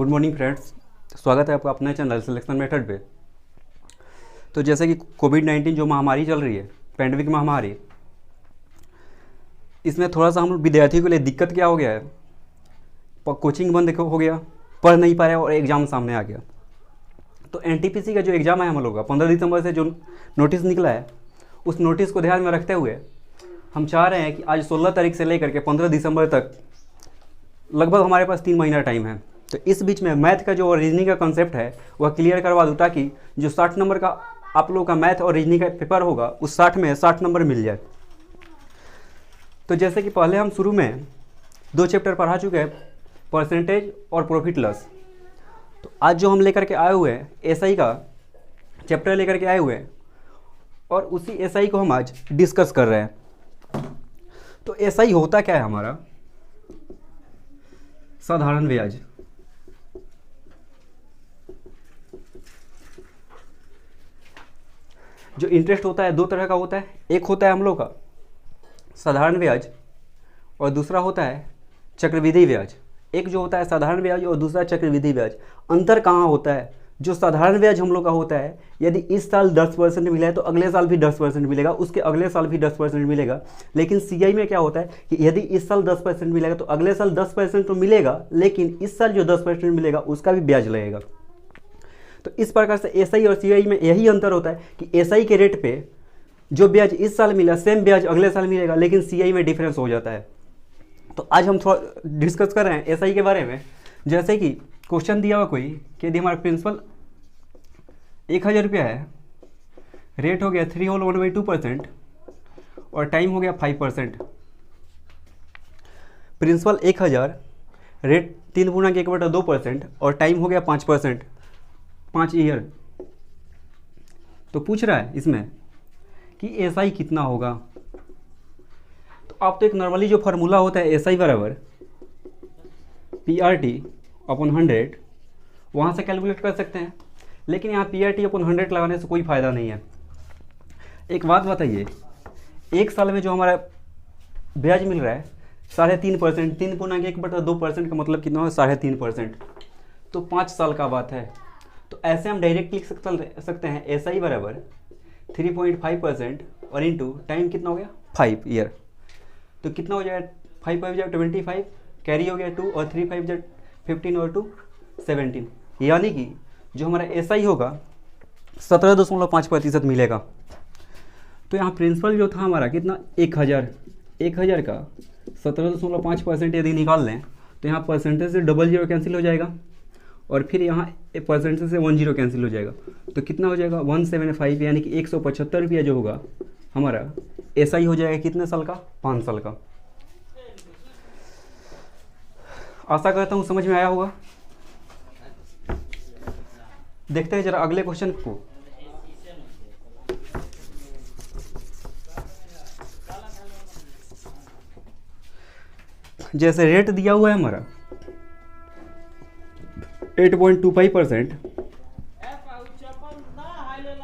Good morning friends, स्वागत है आपका अपने चैनल सिलेक्शन मेथड पे। तो जैसे कि कोविड-19 जो महामारी चल रही है, पैंडेमिक महामारी, इसमें थोड़ा सा हम विद्यार्थियों के लिए दिक्कत क्या हो गया है, कोचिंग बंद हो गया, पढ़ नहीं पा रहे और एग्ज़ाम सामने आ गया। तो एनटीपीसी का जो एग्ज़ाम है हम लोग का 15 दिसंबर से जो नोटिस निकला है, उस नोटिस को ध्यान में रखते हुए हम चाह रहे हैं कि आज 16 तारीख से लेकर के 15 दिसंबर तक लगभग हमारे पास 3 महीना टाइम है। तो इस बीच में मैथ का जो रीजनिंग का कंसेप्ट है वह क्लियर करवा दूँ, ताकि जो 60 नंबर का आप लोगों का मैथ और रीजनिंग का पेपर होगा उस 60 में 60 नंबर मिल जाए। तो जैसे कि पहले हम शुरू में 2 चैप्टर पढ़ा चुके हैं, परसेंटेज और प्रॉफिट लॉस। तो आज जो हम लेकर के आए हुए हैं एसआई का चैप्टर लेकर के आए हुए हैं और उसी एसआई को हम आज डिस्कस कर रहे हैं। तो एसआई होता क्या है हमारा? साधारण ब्याज। जो इंटरेस्ट होता है 2 तरह का होता है, एक होता है हम लोग का साधारण ब्याज और दूसरा होता है चक्रवृद्धि ब्याज। एक जो होता है साधारण ब्याज और दूसरा चक्रवृद्धि ब्याज। अंतर कहाँ होता है? जो साधारण ब्याज हम लोग का होता है, यदि इस साल 10% मिला है तो अगले साल भी 10% मिलेगा, उसके अगले साल भी 10% मिलेगा। लेकिन सीआई में क्या होता है कि यदि इस साल 10% मिलेगा तो अगले साल 10% तो मिलेगा, लेकिन इस साल जो 10% मिलेगा उसका भी ब्याज लगेगा। तो इस प्रकार से एसआई और सीआई में यही अंतर होता है कि एसआई के रेट पे जो ब्याज इस साल मिला सेम ब्याज अगले साल मिलेगा, लेकिन सीआई में डिफरेंस हो जाता है। तो आज हम थोड़ा डिस्कस कर रहे हैं एसआई के बारे में। जैसे कि क्वेश्चन दिया हुआ कोई कि यदि हमारा प्रिंसिपल 1000 रुपया है, रेट हो गया 3 होल 1/2% और टाइम हो गया 5%। प्रिंसिपल 1000, रेट 3 गुना 1/2% और टाइम हो गया 5%, 5 ईयर। तो पूछ रहा है इसमें कि एसआई कितना होगा। तो आप तो एक नॉर्मली जो फार्मूला होता है एसआई बराबर PRT/100 वहाँ से कैलकुलेट कर सकते हैं, लेकिन यहाँ PRT/100 लगाने से कोई फ़ायदा नहीं है। एक बात बताइए, एक साल में जो हमारा ब्याज मिल रहा है 3.5%, 3 गुना 1/2% का मतलब कितना है 3.5%। तो 5 साल का बात है। तो ऐसे हम डायरेक्ट लिख सकते हैं एसआई बराबर 3.5% और इंटू टाइम कितना हो गया 5 ईयर। तो कितना हो जाएगा 5 5 25, कैरी हो गया 2 और 3 5 15 और 2 17। यानी कि जो हमारा एसआई होगा 17.5% मिलेगा। तो यहाँ प्रिंसिपल जो था हमारा कितना 1000 का 17.5% यदि निकाल लें तो यहाँ परसेंटेज से 00 कैंसिल हो जाएगा और फिर यहाँ परसेंटेज से 10 कैंसिल हो जाएगा। तो कितना हो जाएगा 175, यानी कि 175 रुपया जो होगा हमारा एसआई हो जाएगा कितने साल का? 5 साल का। आशा करता हूँ समझ में आया होगा। देखते हैं जरा अगले क्वेश्चन को। जैसे रेट दिया हुआ है हमारा 8.25%,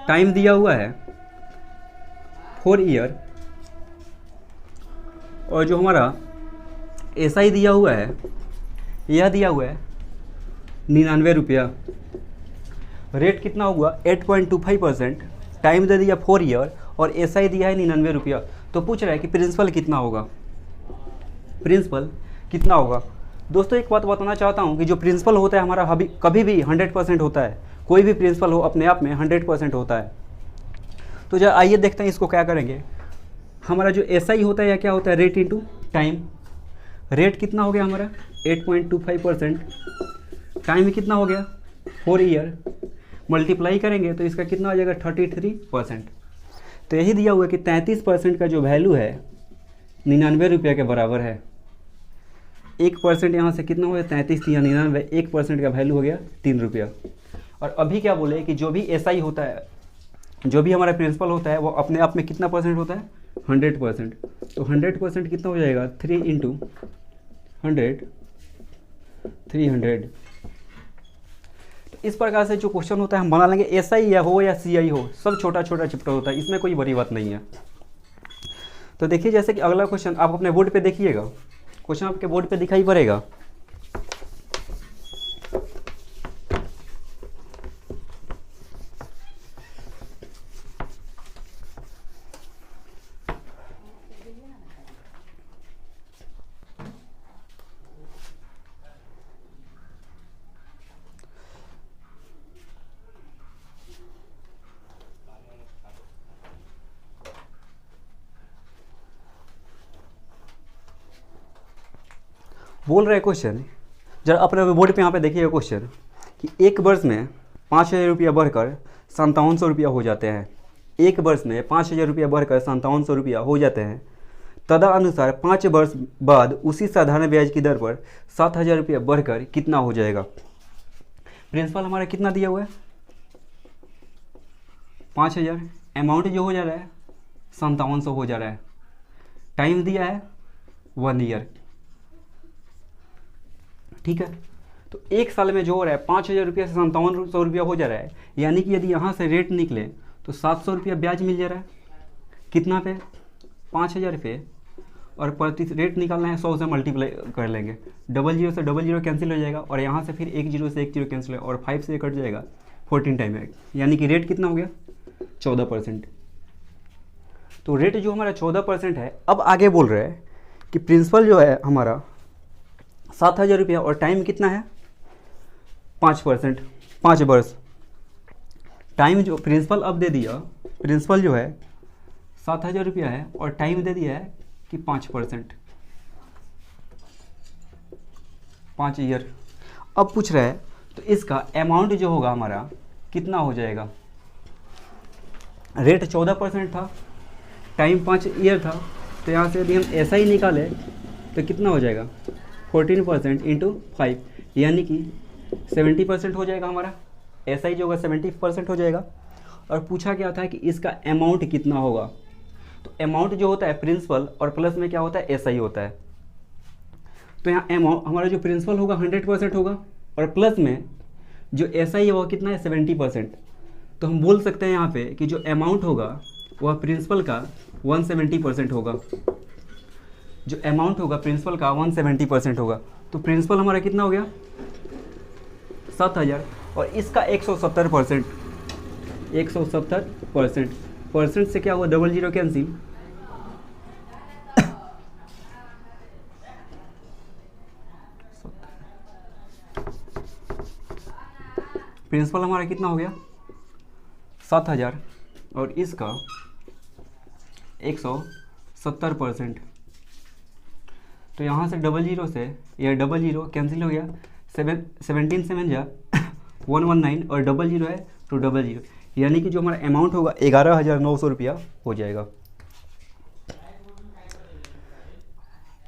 टाइम दिया हुआ है 4 ईयर और जो हमारा एसआई दिया हुआ है यह दिया हुआ है 99 रुपया। रेट कितना हुआ 8.25%, टाइम दे दिया 4 ईयर और एसआई दिया है 99 रुपया। तो पूछ रहा है कि प्रिंसिपल कितना होगा। प्रिंसिपल कितना होगा? दोस्तों एक बात बताना चाहता हूँ कि जो प्रिंसिपल होता है हमारा कभी भी 100% होता है। कोई भी प्रिंसिपल हो अपने आप में 100% होता है। तो जरा आइए देखते हैं इसको क्या करेंगे। हमारा जो एसआई होता है या क्या होता है रेट इंटू टाइम। रेट कितना हो गया हमारा 8.25%, टाइम कितना हो गया 4 ईयर, मल्टीप्लाई करेंगे तो इसका कितना हो जाएगा 33%। तो यही दिया हुआ है कि 33% का जो वैल्यू है 99 रुपया के बराबर है। 1% यहाँ से कितना हो गया 33 या 99, 1% का वैल्यू हो गया 3 रुपया। और अभी क्या बोले कि जो भी एसआई होता है, जो भी हमारा प्रिंसिपल होता है वो अपने आप में कितना परसेंट होता है 100%। तो 100% कितना हो जाएगा 3 × 100, 300। तो इस प्रकार से जो क्वेश्चन होता है हम बना लेंगे। एसआई या हो या सीआई हो, सब छोटा छोटा चैप्टर होता है, इसमें कोई बड़ी बात नहीं है। तो देखिए जैसे कि अगला क्वेश्चन आप अपने बोर्ड पे देखिएगा, क्वेश्चन आपके बोर्ड पे दिखाई पड़ेगा। बोल रहा है क्वेश्चन, जरा अपने बोर्ड पे यहाँ पे देखिएगा क्वेश्चन, कि एक वर्ष में 5,000 रुपया बढ़कर 5700 रुपया हो जाते हैं। एक वर्ष में 5,000 रुपया बढ़कर 5700 रुपया हो जाते हैं। तदनुसार 5 वर्ष बाद उसी साधारण ब्याज की दर पर 7,000 रुपया बढ़कर कितना हो जाएगा। प्रिंसिपल हमारा कितना दिया हुआ है 5,000, अमाउंट जो हो जा रहा है 5700 हो जा रहा है, टाइम दिया है 1 ईयर। ठीक है, तो एक साल में जो हो रहा है 5,000 रुपया से 5700 रुपया हो जा रहा है, यानी कि यदि यहाँ से रेट निकले तो 700 रुपया ब्याज मिल जा रहा है। कितना पे 5,000 पे, और प्रति रेट निकालना है 100 से मल्टीप्लाई कर लेंगे, 00 से 00 कैंसिल हो जाएगा, और यहाँ से फिर 10 से 10 कैंसिल और 5 से कट जाएगा 14 टाइम है, यानी कि रेट कितना हो गया 14%। तो रेट जो हमारा 14% है। अब आगे बोल रहे हैं कि प्रिंसिपल जो है हमारा 7,000 रुपया और टाइम कितना है 5%, 5 वर्ष। टाइम जो प्रिंसिपल अब दे दिया, प्रिंसिपल जो है 7,000 रुपया है और टाइम दे दिया है कि 5%, 5 ईयर। अब पूछ रहा है तो इसका अमाउंट जो होगा हमारा कितना हो जाएगा। रेट 14% था, टाइम 5 ईयर था, तो यहाँ से यदि हम ऐसा ही निकालें तो कितना हो जाएगा 14% इंटू 5, यानी कि 70% हो जाएगा हमारा। ऐसा ही जो होगा 70% हो जाएगा। और पूछा क्या था कि इसका अमाउंट कितना होगा। तो अमाउंट जो होता है प्रिंसिपल और प्लस में क्या होता है ऐसा ही होता है। तो यहाँ अमाउंट हमारा जो प्रिंसिपल होगा 100% होगा, और प्लस में जो ऐसा ही है वो कितना है 70%। तो हम बोल सकते हैं यहाँ पे कि जो अमाउंट होगा वह प्रिंसिपल का 170% होगा। जो अमाउंट होगा प्रिंसिपल का 170% होगा। तो प्रिंसिपल हमारा कितना हो गया 7,000, और इसका 170%, 170%, परसेंट से क्या हुआ 00 कैंसिल, प्रिंसिपल हमारा कितना हो गया 7,000 और इसका 170%। तो यहाँ से 00 से यह 00 कैंसिल हो गया, 17 7 जा 119 और 00 है तो 00, यानी कि जो हमारा अमाउंट होगा 11,900 रुपया हो जाएगा।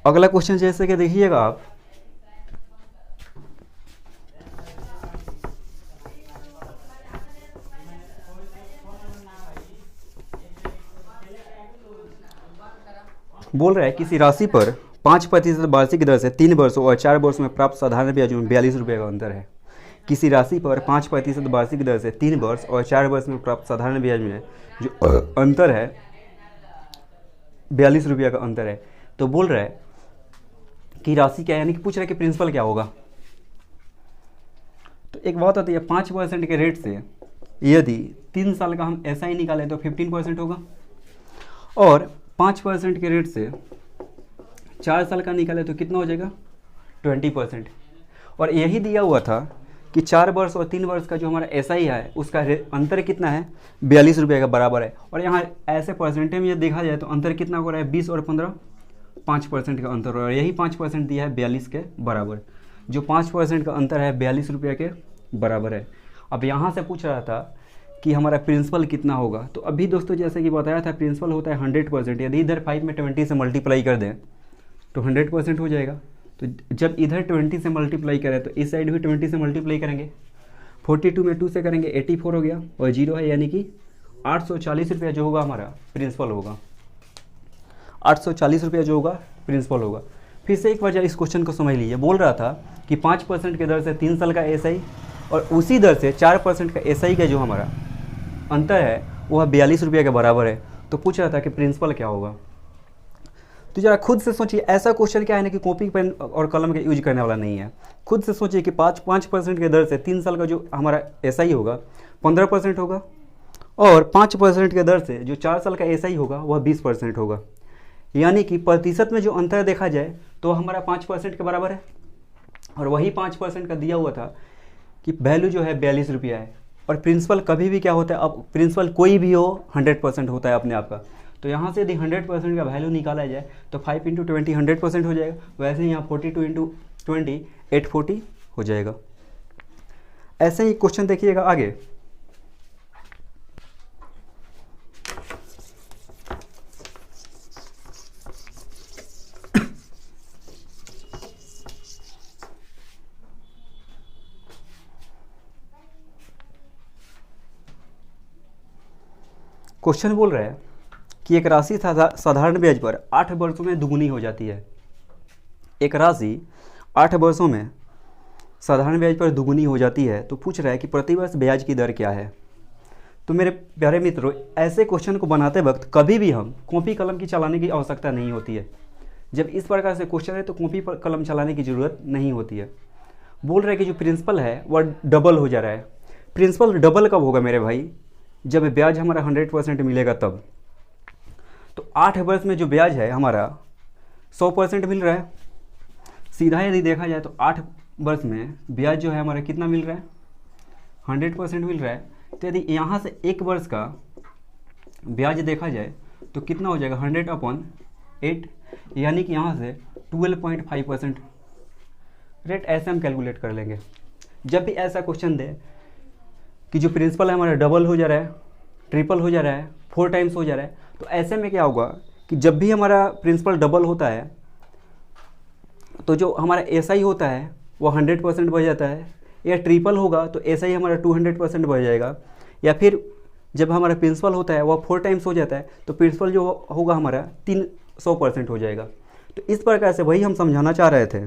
अगला क्वेश्चन जैसे कि देखिएगा आप, बोल रहा है किसी राशि पर 5% वार्षिक दर से 3 वर्षों और 4 वर्षों में प्राप्त साधारण ब्याज में 42 रुपये का अंतर है। किसी राशि पर 5% वार्षिक दर से 3 वर्ष और 4 वर्ष में प्राप्त साधारण ब्याज में जो अंतर है 42 रुपये का अंतर है। तो बोल रहा है कि राशि क्या है, यानी कि पूछ रहा है कि प्रिंसिपल क्या होगा। तो एक बात आती है 5% के रेट से यदि 3 साल का हम ऐसा ही निकालें तो 15% होगा, और 5% के रेट से 4 साल का निकाले तो कितना हो जाएगा 20%। और यही दिया हुआ था कि 4 वर्ष और 3 वर्ष का जो हमारा SI है उसका अंतर कितना है 42 रुपये का बराबर है। और यहाँ ऐसे परसेंटेज में देखा जाए तो अंतर कितना हो रहा है 20 और 15 5% का अंतर हो रहा है। यही 5% दिया है 42 के बराबर, जो 5% का अंतर है 42 रुपये के बराबर है। अब यहाँ से पूछ रहा था कि हमारा प्रिंसिपल कितना होगा। तो अभी दोस्तों जैसे कि बताया था प्रिंसिपल होता है 100%। यदि इधर 5 में 20 से मल्टीप्लाई कर दें तो 100% हो जाएगा। तो जब इधर 20 से मल्टीप्लाई करें तो इस साइड भी 20 से मल्टीप्लाई करेंगे, 42 में 2 से करेंगे 84 हो गया, और 0 है, यानी कि 840 रुपया जो होगा हमारा प्रिंसिपल होगा। 840 रुपया जो होगा प्रिंसिपल होगा। फिर से एक बार इस क्वेश्चन को समझ लीजिए। बोल रहा था कि 5% के दर से 3 साल का SI और उसी दर से 4% का SI का जो हमारा अंतर है वह 42 रुपये के बराबर है। तो पूछ रहा था कि प्रिंसिपल क्या होगा। तो जरा खुद से सोचिए, ऐसा क्वेश्चन क्या है ना कि कॉपी पेन और कलम का यूज करने वाला नहीं है। खुद से सोचिए कि 5% के दर से 3 साल का जो हमारा SI होगा 15% होगा, और 5% के दर से जो 4 साल का SI होगा वह 20% होगा। यानी कि प्रतिशत में जो अंतर देखा जाए तो हमारा 5% के बराबर है, और वही 5% का दिया हुआ था कि वैल्यू जो है 42 रुपया है। और प्रिंसिपल कभी भी क्या होता है, अब प्रिंसिपल कोई भी हो 100% होता है अपने आप का। तो यहाँ से यदि 100% का वैल्यू निकाला जाए तो 5 × 20 100% हो जाएगा। वैसे ही यहाँ 42 × 20 840 हो जाएगा। ऐसे ही क्वेश्चन देखिएगा आगे। क्वेश्चन बोल रहा है कि एक राशि साधारण ब्याज पर 8 वर्षों में दुगुनी हो जाती है। एक राशि 8 वर्षों में साधारण ब्याज पर दुगुनी हो जाती है, तो पूछ रहा है कि प्रतिवर्ष ब्याज की दर क्या है। तो मेरे प्यारे मित्रों, ऐसे क्वेश्चन को बनाते वक्त कभी भी हम कॉपी कलम की चलाने की आवश्यकता नहीं होती है। जब इस प्रकार से क्वेश्चन है तो कॉपी पर कलम चलाने की ज़रूरत नहीं होती है। बोल रहा है कि जो प्रिंसिपल है वह डबल हो जा रहा है। प्रिंसिपल डबल कब होगा मेरे भाई? जब ब्याज हमारा 100% मिलेगा तब। तो 8 वर्ष में जो ब्याज है हमारा 100% मिल रहा है। सीधा यदि देखा जाए तो 8 वर्ष में ब्याज जो है हमारा कितना मिल रहा है? 100% मिल रहा है। तो यदि यहाँ से 1 वर्ष का ब्याज देखा जाए तो कितना हो जाएगा? 100/8, यानी कि यहाँ से 12.5% रेट ऐसे हम कैलकुलेट कर लेंगे। जब भी ऐसा क्वेश्चन दे कि जो प्रिंसिपल है हमारा डबल हो जा रहा है, ट्रिपल हो जा रहा है, 4 टाइम्स हो जा रहा है, तो ऐसे में क्या होगा कि जब भी हमारा प्रिंसिपल डबल होता है तो जो हमारा एसआई होता है वो 100% बढ़ जाता है, या ट्रिपल होगा तो एसआई हमारा 200% बढ़ जाएगा, या फिर जब हमारा प्रिंसिपल होता है वह 4 टाइम्स हो जाता है तो प्रिंसिपल जो होगा हमारा 300% हो जाएगा। तो इस प्रकार से वही हम समझाना चाह रहे थे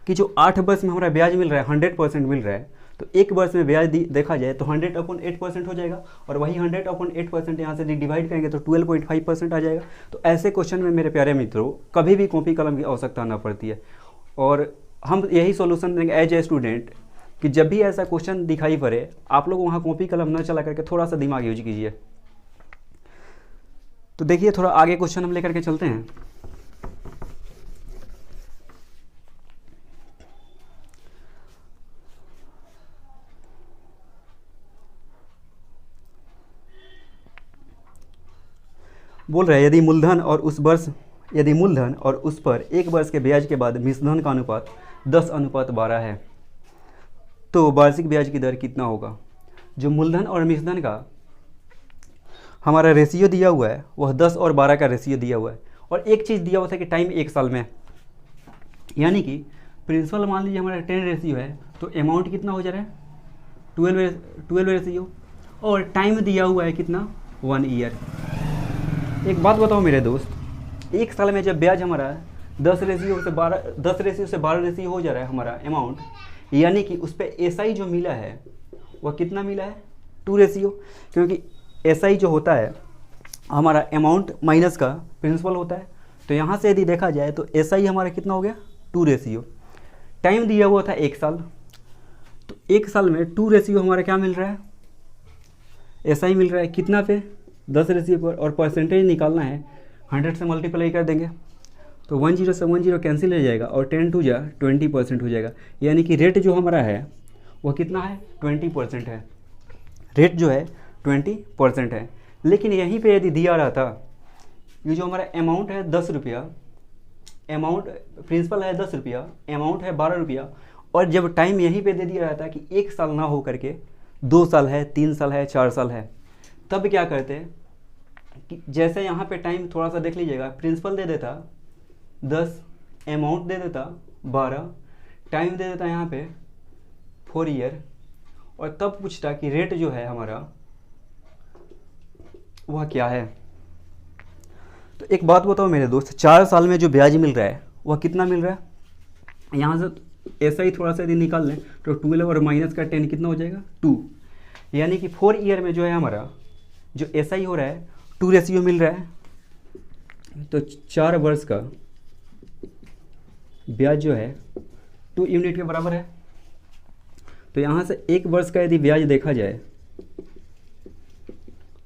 कि जो 8 वर्ष में हमारा ब्याज मिल रहा है 100% मिल रहा है, तो 1 वर्ष में ब्याज देखा जाए तो 100/8% हो जाएगा, और वही 100/8% यहाँ से डिवाइड करेंगे तो 12.5% आ जाएगा। तो ऐसे क्वेश्चन में मेरे प्यारे मित्रों कभी भी कॉपी कलम की आवश्यकता ना पड़ती है, और हम यही सॉल्यूशन देंगे एज ए स्टूडेंट कि जब भी ऐसा क्वेश्चन दिखाई पड़े आप लोग वहाँ कॉपी कलम ना चला करके थोड़ा सा दिमाग यूज कीजिए। तो देखिए थोड़ा आगे क्वेश्चन हम लेकर के चलते हैं। बोल रहे हैं यदि मूलधन और उस पर 1 वर्ष के ब्याज के बाद मिश्रधन का अनुपात 10:12 है, तो वार्षिक ब्याज की दर कितना होगा। जो मूलधन और मिश्रधन का हमारा रेशियो दिया हुआ है वह 10 और 12 का रेशियो दिया हुआ है, और एक चीज़ दिया हुआ था कि टाइम 1 साल में, यानी कि प्रिंसिपल मान लीजिए हमारा 10 रेशियो है तो अमाउंट कितना हो जा रहा है 12 रेशियो, और टाइम दिया हुआ है कितना 1 ईयर। एक बात बताओ मेरे दोस्त, 1 साल में जब ब्याज हमारा 10 रेशियो से 12 रेशियो हो जा रहा है हमारा अमाउंट, यानी कि उस पर एसआई जो मिला है वह कितना मिला है 2 रेशियो, क्योंकि एसआई जो होता है हमारा अमाउंट माइनस का प्रिंसिपल होता है। तो यहाँ से यदि देखा जाए तो एसआई हमारा कितना हो गया 2 रेशियो। टाइम दिया हुआ था 1 साल, तो 1 साल में 2 रेशियो हमारा क्या मिल रहा है एसआई मिल रहा है कितना पे 10 रेशियो पर, और परसेंटेज निकालना है 100 से मल्टीप्लाई कर देंगे तो 10 से 10 कैंसिल हो जाएगा, और 10 2 जा 20% हो जाएगा, यानी कि रेट जो हमारा है वह कितना है 20% है। रेट जो है 20% है। लेकिन यहीं पे यदि दिया रहा था ये जो हमारा अमाउंट है 10 रुपया, अमाउंट प्रिंसिपल है 10 रुपया, अमाउंट है 12 रुपया, और जब टाइम यहीं पे दे दिया रहा था कि 1 साल ना हो करके 2 साल है, 3 साल है, 4 साल है, तब क्या करते हैं कि जैसे यहाँ पे टाइम थोड़ा सा देख लीजिएगा, प्रिंसिपल दे देता 10, अमाउंट दे देता 12, टाइम दे देता यहाँ पे 4 ईयर, और तब पूछता कि रेट जो है हमारा वह क्या है। तो एक बात बताओ मेरे दोस्त, 4 साल में जो ब्याज मिल रहा है वह कितना मिल रहा है। यहाँ से ऐसा ही थोड़ा सा यदि निकाल लें तो 12 और माइनस का 10 कितना हो जाएगा 2, यानी कि 4 ईयर में जो है हमारा जो एसआई हो रहा है 2 रेशियो मिल रहा है, तो 4 वर्ष का ब्याज जो है 2 यूनिट के बराबर है। तो यहाँ से 1 वर्ष का यदि ब्याज देखा जाए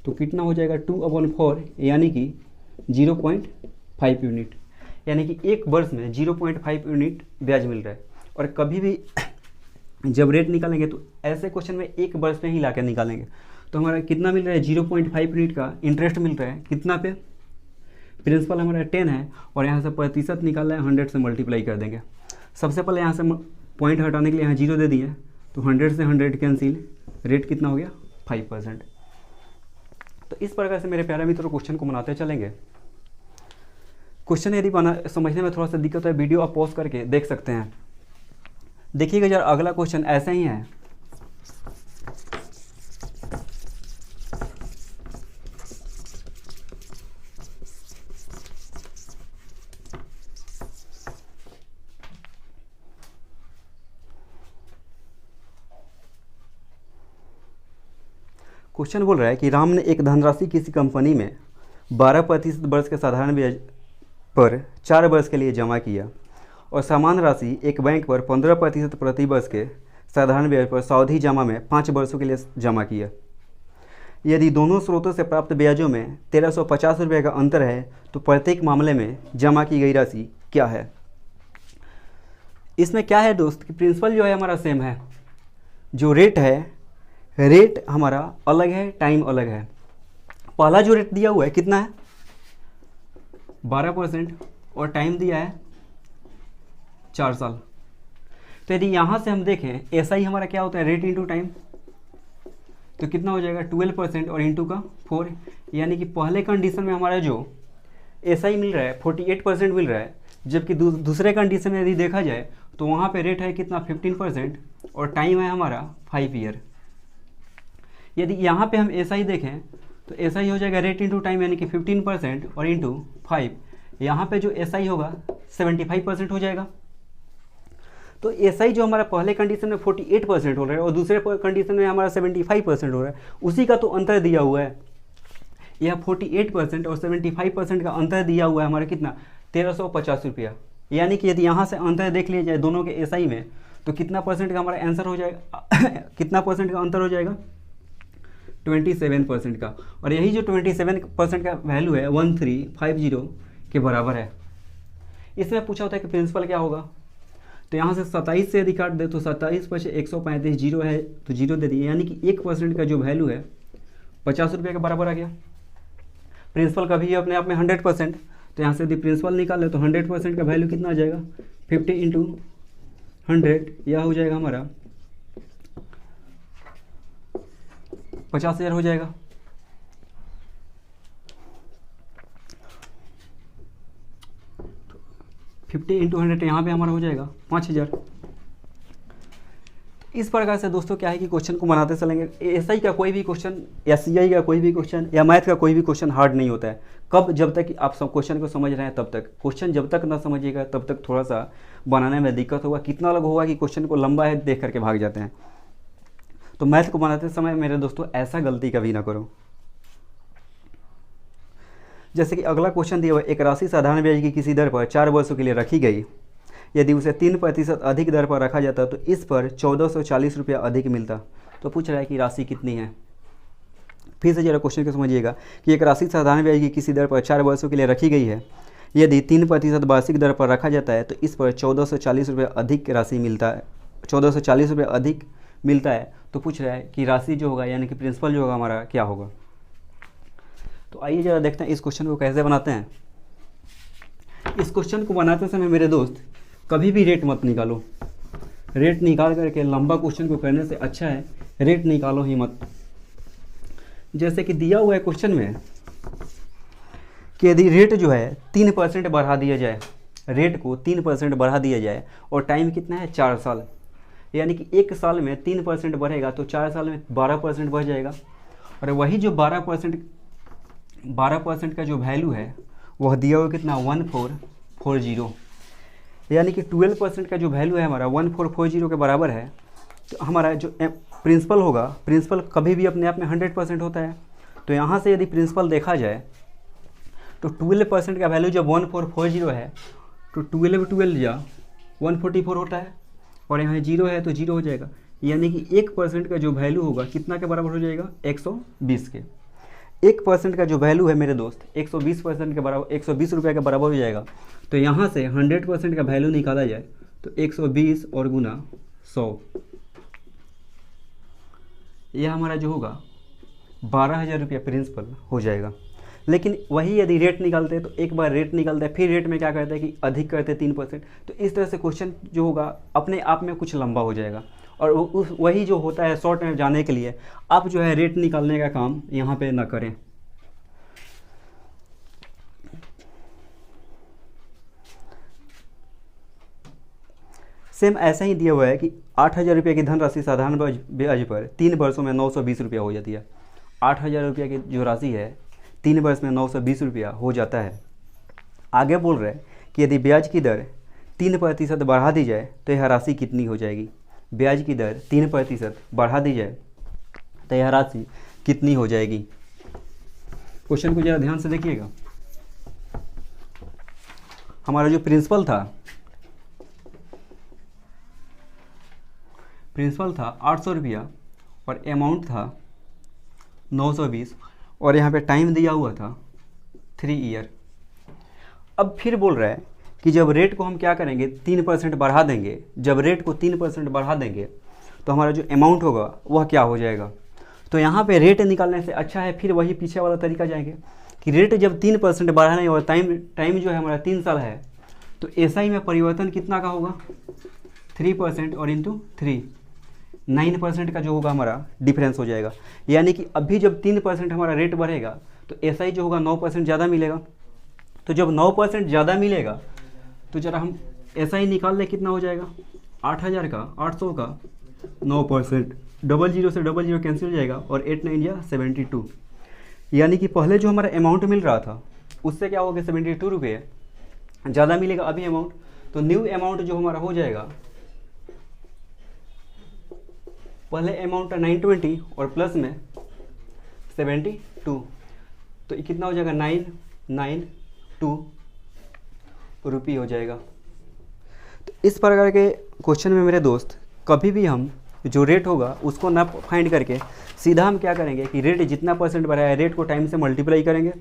तो कितना हो जाएगा 2/4, यानी कि 0.5 यूनिट, यानी कि 1 वर्ष में 0.5 यूनिट ब्याज मिल रहा है। और कभी भी जब रेट निकालेंगे तो ऐसे क्वेश्चन में 1 वर्ष में ही ला कर निकालेंगे। तो हमारा कितना मिल रहा है 0.5 यूनिट का इंटरेस्ट मिल रहा है कितना पे, प्रिंसिपल हमारा 10 है, और यहाँ से प्रतिशत निकालना है 100 से मल्टीप्लाई कर देंगे। सबसे पहले यहाँ से पॉइंट हटाने के लिए यहाँ 0 दे दिए, तो 100 से 100 कैंसिल, रेट कितना हो गया 5%। तो इस प्रकार से मेरे प्यारे मित्रों क्वेश्चन को बनाते चलेंगे। क्वेश्चन यदि समझने में थोड़ा सा दिक्कत है, वीडियो आप पॉज करके देख सकते हैं। देखिएगा जरा अगला क्वेश्चन ऐसा ही है। क्वेश्चन बोल रहा है कि राम ने एक धनराशि किसी कंपनी में 12% वर्ष के साधारण ब्याज पर 4 वर्ष के लिए जमा किया और समान राशि एक बैंक पर 15% प्रति वर्ष के साधारण ब्याज पर सावधि जमा में 5 वर्षों के लिए जमा किया। यदि दोनों स्रोतों से प्राप्त ब्याजों में 1350 रुपये का अंतर है तो प्रत्येक मामले में जमा की गई राशि क्या है। इसमें क्या है दोस्त कि प्रिंसिपल जो है हमारा सेम है, जो रेट है रेट हमारा अलग है, टाइम अलग है। पहला जो रेट दिया हुआ है कितना है 12% और टाइम दिया है 4 साल। तो यदि यहाँ से हम देखें ऐसा ही हमारा क्या होता है रेट इंटू टाइम, तो कितना हो जाएगा 12% और इंटू का 4, यानी कि पहले कंडीशन में हमारा जो ऐसा ही मिल रहा है 48% मिल रहा है, जबकि दूसरे कंडीशन में यदि देखा जाए तो वहाँ पे रेट है कितना 15% और टाइम है हमारा 5 ईयर। यदि यहाँ पे हम ऐसा ही देखें तो ऐसा ही हो जाएगा रेट इंटू टाइम, यानी कि 15% और इंटू 5, यहाँ पे जो ऐसा ही होगा 75% हो जाएगा। तो ऐसा ही जो हमारा पहले कंडीशन में 48% हो रहा है और दूसरे कंडीशन में हमारा 75% हो रहा है, उसी का तो अंतर दिया हुआ है। यह 48% और 75% का अंतर दिया हुआ है हमारा कितना 1350 रुपया। यानी कि यदि यहाँ से अंतर देख लिया जाए दोनों के एसआई में तो कितना परसेंट का हमारा आंसर हो जाएगा कितना परसेंट का अंतर हो जाएगा 27% का। और यही जो 27% का वैल्यू है 1350 के बराबर है। इसमें पूछा होता है कि प्रिंसिपल क्या होगा, तो यहाँ से 27 से यदि काट दे तो 27 पर से 135 जीरो है तो जीरो दे दिए, यानी कि 1% का जो वैल्यू है 50 रुपये के बराबर आ गया। प्रिंसिपल का भी अपने आप में 100%, तो यहाँ से यदि प्रिंसिपल निकाल ले तो 100% का वैल्यू कितना आ जाएगा 50 इंटू 100, यह हो जाएगा हमारा 50,000 हो जाएगा। तो 50 इंटू 100 यहाँ पर हमारा हो जाएगा 5,000। इस प्रकार से दोस्तों क्या है कि क्वेश्चन को बनाते चलेंगे। एसआई का कोई भी क्वेश्चन या सीआई का कोई भी क्वेश्चन या मैथ का कोई भी क्वेश्चन हार्ड नहीं होता है। कब, जब तक आप सब क्वेश्चन को समझ रहे हैं तब तक। क्वेश्चन जब तक ना समझिएगा तब तक थोड़ा सा बनाने में दिक्कत होगा। कितना लोग होगा कि क्वेश्चन को लंबा है देख करके भाग जाते हैं। तो मैथ को बनाते समय मेरे दोस्तों ऐसा गलती कभी ना करो। जैसे कि अगला क्वेश्चन दिया हुआ, एक राशि साधारण ब्याज की किसी दर पर 4 वर्षों के लिए रखी गई, यदि उसे 3% अधिक दर पर रखा जाता तो इस पर 1440 रुपया अधिक मिलता। तो पूछ रहा है कि राशि कितनी है। फिर से जरा क्वेश्चन को समझिएगा कि एक राशि साधारण ब्याज की किसी दर पर 4 वर्षों के लिए रखी गई है, यदि 3% वार्षिक दर पर रखा जाता है तो इस पर 1440 रुपये अधिक राशि मिलता है, 1440 रुपये अधिक मिलता है। तो पूछ रहा है कि राशि जो होगा यानी कि प्रिंसिपल जो होगा हमारा क्या होगा। तो आइए जरा देखते हैं इस क्वेश्चन को कैसे बनाते हैं। इस क्वेश्चन को बनाते समय मेरे दोस्त कभी भी रेट मत निकालो। रेट निकाल करके लंबा क्वेश्चन को करने से अच्छा है रेट निकालो ही मत। जैसे कि दिया हुआ है क्वेश्चन में कि यदि रेट जो है 3% बढ़ा दिया जाए, रेट को 3% बढ़ा दिया जाए और टाइम कितना है 4 साल, यानी कि 1 साल में 3% बढ़ेगा तो 4 साल में 12% बढ़ जाएगा। और वही जो 12% का जो वैल्यू है वह दिया हुआ कितना 1440, यानी कि 12% का जो वैल्यू है हमारा 1440 के बराबर है। तो हमारा जो प्रिंसिपल होगा, प्रिंसिपल कभी भी अपने आप में 100% होता है। तो यहाँ से यदि प्रिंसिपल देखा जाए तो 12% का वैल्यू जब 1440 है तो 12 या 144 होता है और यहाँ 0 है तो 0 हो जाएगा, यानी कि 1% का जो वैल्यू होगा कितना के बराबर हो जाएगा 120 के। 1% का जो वैल्यू है मेरे दोस्त 120% के बराबर 120 रुपये के बराबर हो जाएगा। तो यहाँ से 100% का वैल्यू निकाला जाए तो 120 और गुना 100, यह हमारा जो होगा 12,000 रुपया प्रिंसिपल हो जाएगा। लेकिन वही यदि रेट निकालते हैं तो एक बार रेट निकालते हैं, फिर रेट में क्या करते हैं कि अधिक करते हैं 3%। तो इस तरह से क्वेश्चन जो होगा अपने आप में कुछ लंबा हो जाएगा, और वही जो होता है शॉर्ट में जाने के लिए आप जो है रेट निकालने का काम यहाँ पे ना करें। सेम ऐसा ही दिया हुआ है कि 8,000 रुपये की धनराशि साधारण ब्याज पर 3 वर्षों में 920 रुपया हो जाती है। 8,000 रुपये की जो राशि है 3 वर्ष में 920 रुपया हो जाता है। आगे बोल रहे हैं कि यदि ब्याज की दर 3% बढ़ा दी जाए तो यह राशि कितनी हो जाएगी। ब्याज की दर 3% बढ़ा दी जाए तो यह राशि कितनी हो जाएगी। क्वेश्चन को ज़रा ध्यान से देखिएगा। हमारा जो प्रिंसिपल था 800 रुपया और अमाउंट था 920, और यहाँ पे टाइम दिया हुआ था 3 ईयर। अब फिर बोल रहा है कि जब रेट को हम क्या करेंगे 3% बढ़ा देंगे, जब रेट को 3% बढ़ा देंगे तो हमारा जो अमाउंट होगा वह क्या हो जाएगा। तो यहाँ पे रेट निकालने से अच्छा है फिर वही पीछे वाला तरीका जाएंगे कि रेट जब 3% बढ़ाने और टाइम जो है हमारा 3 साल है, तो एसआई में परिवर्तन कितना का होगा 3% और इंटू 3 9% का जो होगा हमारा डिफरेंस हो जाएगा। यानी कि अभी जब 3% हमारा रेट बढ़ेगा तो एसआई जो होगा 9% ज़्यादा मिलेगा। तो जब 9% ज़्यादा मिलेगा तो जरा हम एसआई निकाल लें कितना हो जाएगा। 8,000 का 800 का 9%, 00 से 00 कैंसिल हो जाएगा और 8 9 या 72। यानी कि पहले जो हमारा अमाउंट मिल रहा था उससे क्या हो गया 72 रुपये ज़्यादा मिलेगा अभी अमाउंट। तो न्यू अमाउंट जो हमारा हो जाएगा, पहले अमाउंट था 920 और प्लस में 72, तो ये कितना हो जाएगा 992 रुपये हो जाएगा। तो इस प्रकार के क्वेश्चन में मेरे दोस्त कभी भी हम जो रेट होगा उसको ना फाइंड करके सीधा हम क्या करेंगे कि रेट जितना % बढ़ा है रेट को टाइम से मल्टीप्लाई करेंगे,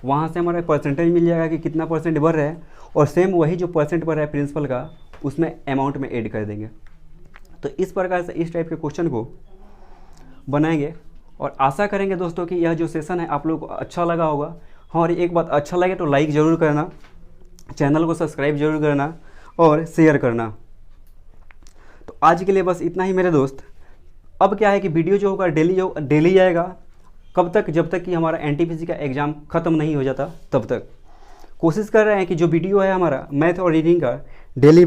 वहाँ से हमारा परसेंटेज मिल जाएगा कि कितना % बढ़ रहा है, और सेम वही जो % बढ़ रहा है प्रिंसिपल का उसमें अमाउंट में ऐड कर देंगे। तो इस प्रकार से इस टाइप के क्वेश्चन को बनाएंगे, और आशा करेंगे दोस्तों कि यह जो सेशन है आप लोगों को अच्छा लगा होगा। हाँ, और एक बात अच्छा लगे तो लाइक ज़रूर करना, चैनल को सब्सक्राइब जरूर करना और शेयर करना। तो आज के लिए बस इतना ही मेरे दोस्त। अब क्या है कि वीडियो जो होगा डेली आएगा। कब तक? जब तक कि हमारा एनटीपीसी का एग्ज़ाम ख़त्म नहीं हो जाता तब तक। कोशिश कर रहे हैं कि जो वीडियो है हमारा मैथ और रीडिंग का डेली